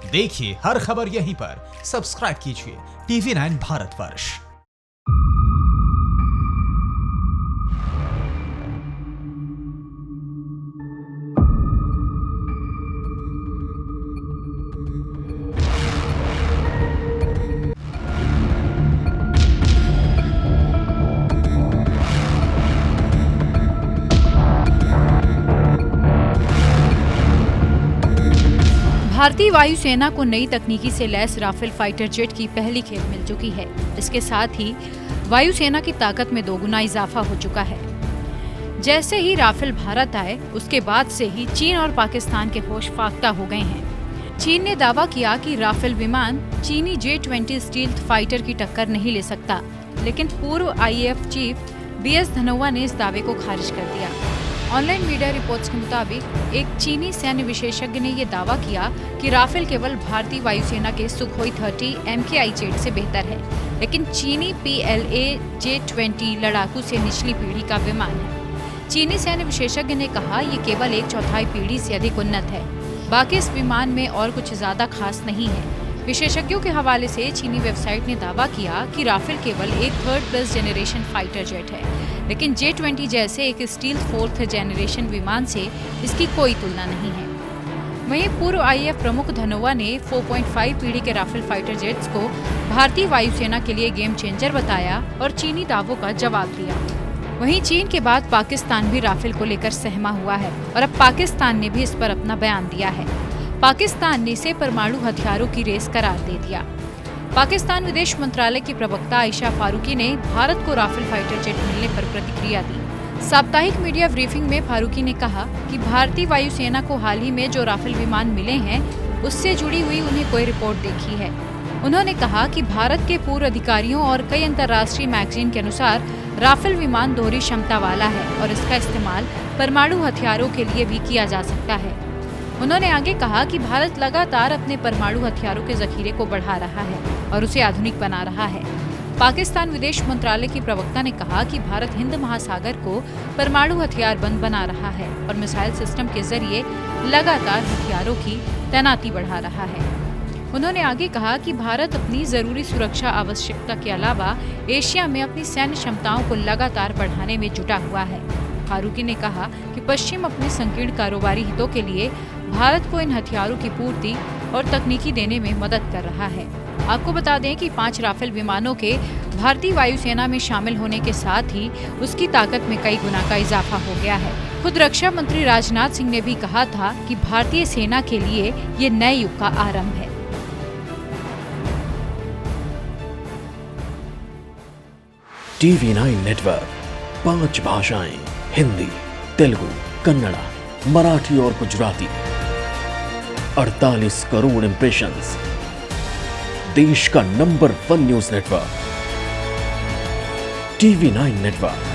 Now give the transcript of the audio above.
देखिए हर खबर यहीं पर। सब्सक्राइब कीजिए TV9 भारतवर्ष। भारतीय वायुसेना को नई तकनीकी से लैस राफेल फाइटर जेट की पहली खेप मिल चुकी है। इसके साथ ही वायुसेना की ताकत में दोगुना इजाफा हो चुका है। जैसे ही राफेल भारत आए, उसके बाद से ही चीन और पाकिस्तान के होश फाख्ता हो गए हैं। चीन ने दावा किया कि राफेल विमान चीनी J-20 स्टील्थ फाइटर की टक्कर नहीं ले सकता, लेकिन पूर्व IAF चीफ BS धनोआ ने इस दावे को खारिज कर दिया। ऑनलाइन मीडिया रिपोर्ट्स के मुताबिक एक चीनी सैन्य विशेषज्ञ ने यह दावा किया कि राफेल केवल भारतीय वायुसेना के सुखोई 30 MKI जेट से बेहतर है, लेकिन चीनी PLA J-20 लड़ाकू से निचली पीढ़ी का विमान है। चीनी सैन्य विशेषज्ञ ने कहा ये केवल 1/4 पीढ़ी से अधिक उन्नत है। बाकी इस विमान में और कुछ ज्यादा खास नहीं है। विशेषज्ञों के हवाले से चीनी वेबसाइट ने दावा किया कि राफेल केवल एक 3rd+ जेनरेशन फाइटर जेट है, लेकिन J-20 जैसे एक स्टील्थ 4th जेनरेशन विमान से इसकी कोई तुलना नहीं है। वहीं पूर्व IAF प्रमुख धनोआ ने 4.5 पीढ़ी के राफेल फाइटर जेट्स को भारतीय वायुसेना के लिए गेम चेंजर बताया और चीनी दावों का जवाब दिया। वहीं चीन के बाद पाकिस्तान भी राफेल को लेकर सहमा हुआ है और अब पाकिस्तान ने भी इस पर अपना बयान दिया है। पाकिस्तान ने इसे परमाणु हथियारों की रेस करार दे दिया। पाकिस्तान विदेश मंत्रालय की प्रवक्ता आयशा फारूकी ने भारत को राफेल फाइटर जेट मिलने पर प्रतिक्रिया दी। साप्ताहिक मीडिया ब्रीफिंग में फारूकी ने कहा कि भारतीय वायुसेना को हाल ही में जो राफेल विमान मिले हैं, उससे जुड़ी हुई उन्हें कोई रिपोर्ट देखी है। उन्होंने कहा कि भारत के पूर्व अधिकारियों और कई अंतर्राष्ट्रीय मैगजीन के अनुसार राफेल विमान दोहरी क्षमता वाला है और इसका इस्तेमाल परमाणु हथियारों के लिए भी किया जा सकता है। उन्होंने आगे कहा कि भारत लगातार अपने परमाणु हथियारों के जखीरे को बढ़ा रहा है और उसे आधुनिक बना रहा है। पाकिस्तान विदेश मंत्रालय की प्रवक्ता ने कहा कि भारत हिंद महासागर को परमाणु हथियार बंद बना रहा है और मिसाइल सिस्टम के जरिए लगातार हथियारों की तैनाती बढ़ा रहा है। उन्होंने आगे कहा कि भारत अपनी जरूरी सुरक्षा आवश्यकता के अलावा एशिया में अपनी सैन्य क्षमताओं को लगातार बढ़ाने में जुटा हुआ है। फारूकी ने कहा कि पश्चिम अपने संकीर्ण कारोबारी हितों के लिए भारत को इन हथियारों की पूर्ति और तकनीकी देने में मदद कर रहा है। आपको बता दें कि 5 राफेल विमानों के भारतीय वायुसेना में शामिल होने के साथ ही उसकी ताकत में कई गुना का इजाफा हो गया है। खुद रक्षा मंत्री राजनाथ सिंह ने भी कहा था कि भारतीय सेना के लिए ये नए युग का आरंभ है। TV9 नेटवर्क 5 भाषाएं, हिंदी, तेलुगु, कन्नड़ा, मराठी और गुजराती, 48 करोड़ इंप्रेशंस, देश का number 1 news network TV9 network.